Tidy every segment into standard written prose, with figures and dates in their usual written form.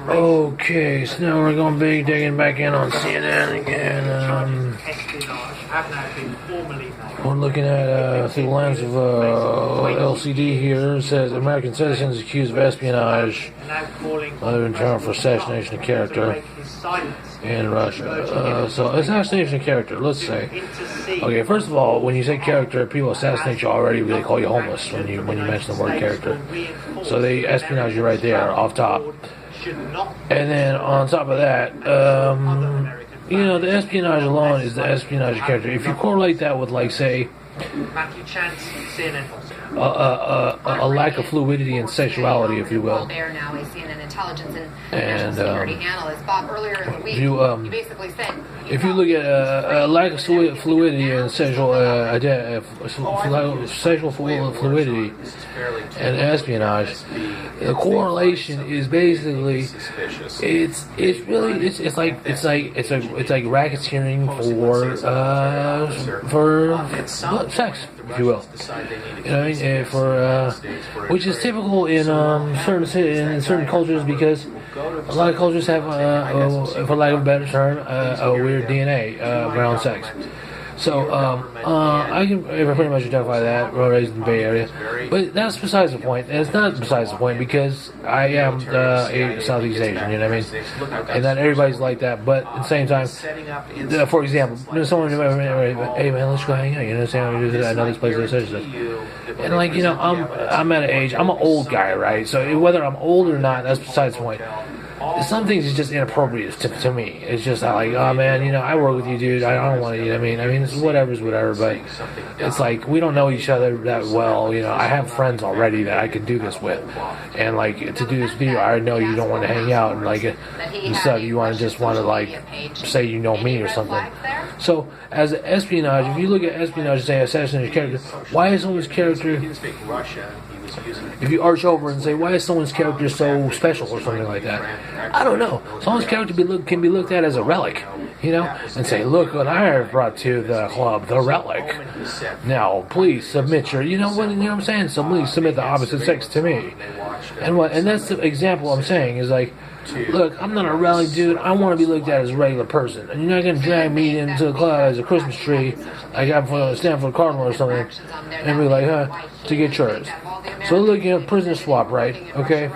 Okay, so now we're going to be digging back in on CNN again. We're looking at through the lens of LCD here. It says American citizens accused of espionage in terms for assassination of character in Russia. So assassination of character, let's say. Okay, first of all, when you say character, people assassinate you already. They call you homeless when you mention the word character. So they espionage you right there, off top. And then on top of that, the espionage alone is the espionage character. If you correlate that with, like, say, a lack of fluidity and sexuality, if you will. And if you look at a lack of fluidity and sexual fluidity and espionage, the correlation is basically it's like racketeering for sex, if you will. You know what I mean? Which is typical in certain cultures, because a lot of cultures have, for lack of a better term, a weird DNA around sex. So I can pretty much identify that. We're raised in the Bay Area, but that's besides the point. And it's not besides the point, because I am a Southeast Asian. You know what I mean? And not everybody's like that. But at the same time, for example, someone, hey man, let's go hang out. You know what I'm saying? I know this place is such and such. And like, I'm at an age. I'm an old guy, right? So whether I'm old or not, that's besides the point. Some things is just inappropriate to me. It's just like, oh man, I work with you, dude. I don't want to, I mean, it's whatever's whatever, but it's like, we don't know each other that well. I have friends already that I can do this with. And like, to do this video, I know you don't want to hang out and like, and stuff. You want to like, say you know me or something. So, as espionage, if you look at espionage and say assassinate character, why is someone's character... If you arch over and say, why is someone's character so special or something like that? I don't know. Someone's character can be looked at as a relic, and say, look what I have brought to the club, the relic. Now, please submit your, what I'm saying? So please submit the opposite sex to me. And that's the example I'm saying, is like, look, I'm not a relic, dude. I want to be looked at as a regular person. And you're not going to drag me into the club as a Christmas tree, like I'm for Stanford Cardinal or something, and be like, to get yours. So looking at prisoner swap, right? Okay,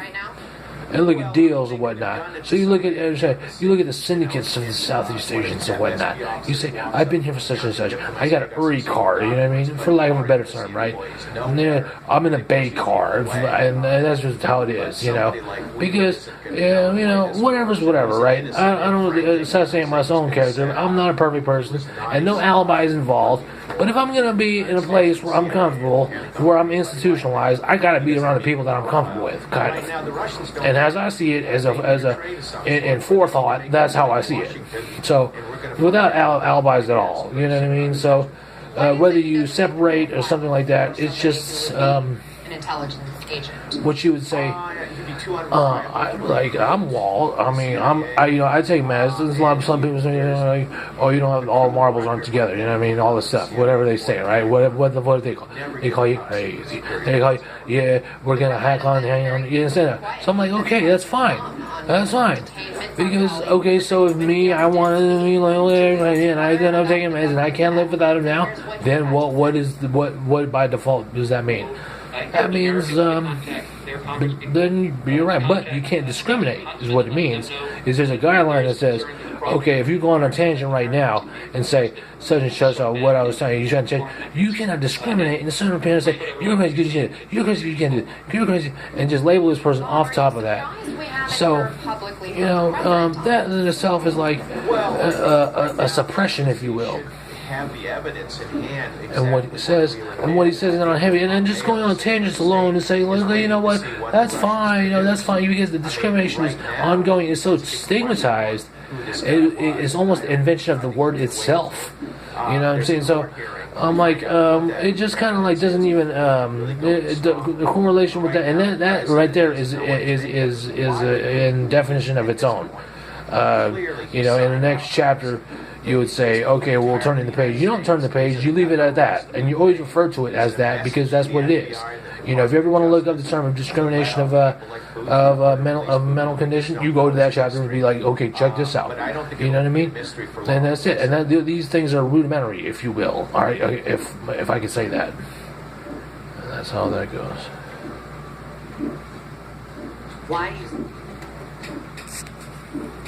and look at deals and whatnot. So you look at the syndicates of the Southeast Asians and whatnot. You say, I've been here for such and such. I got an Uri card, you know what I mean? For lack of a better term, right? And then I'm in a Bay card, and that's just how it is, Because, whatever's whatever, right? I don't assassinate my own character. I'm not a perfect person, and no alibis involved. But if I'm going to be in a place where I'm comfortable, where I'm institutionalized, I got to be around the people that I'm comfortable with, kind of. And as I see it, in forethought, that's how I see it. So, without alibis at all, you know what I mean? So, whether you separate or something like that, it's just an intelligence agent. What you would say. I'm Walt. I mean, I take meds. There's a lot of some people say, oh, you don't have all marbles aren't together. You know what I mean? All this stuff, whatever they say, right? What do they call? They call you crazy. They call you, yeah, we're gonna hang on. You understand that? So I'm like, okay, that's fine. That's fine. Because so if me, I wanted to be and I end up taking meds and I can't live without them now, then what by default does that mean? That means then you're right, but you can't discriminate, is what it means. Is there's a guideline that says, okay, if you go on a tangent right now and say such and such or what I was saying, you cannot discriminate in a certain opinion and say, you're crazy, you're crazy, you can't do it, you're crazy, and just label this person off top of that. So, that in itself is like a suppression, if you will. Have the evidence in hand, and what he says is on heavy, and then just going on tangents alone and saying, well, you know what, that's fine, that's fine, because the discrimination is ongoing, it's so stigmatized, it's almost the invention of the word itself, you know what I'm saying? So I'm like, it just kind of like doesn't even the correlation with that, and that right there is in definition of its own. In the next chapter, you would say, okay, well, turning the page. You don't turn the page, you leave it at that. And you always refer to it as that because that's what it is. You know, if you ever want to look up the term of discrimination of mental condition, you go to that chapter and be like, okay, check this out. You know what I mean? And that's it. And these things are rudimentary, if you will. All right, if I could say that. And that's how that goes. Why?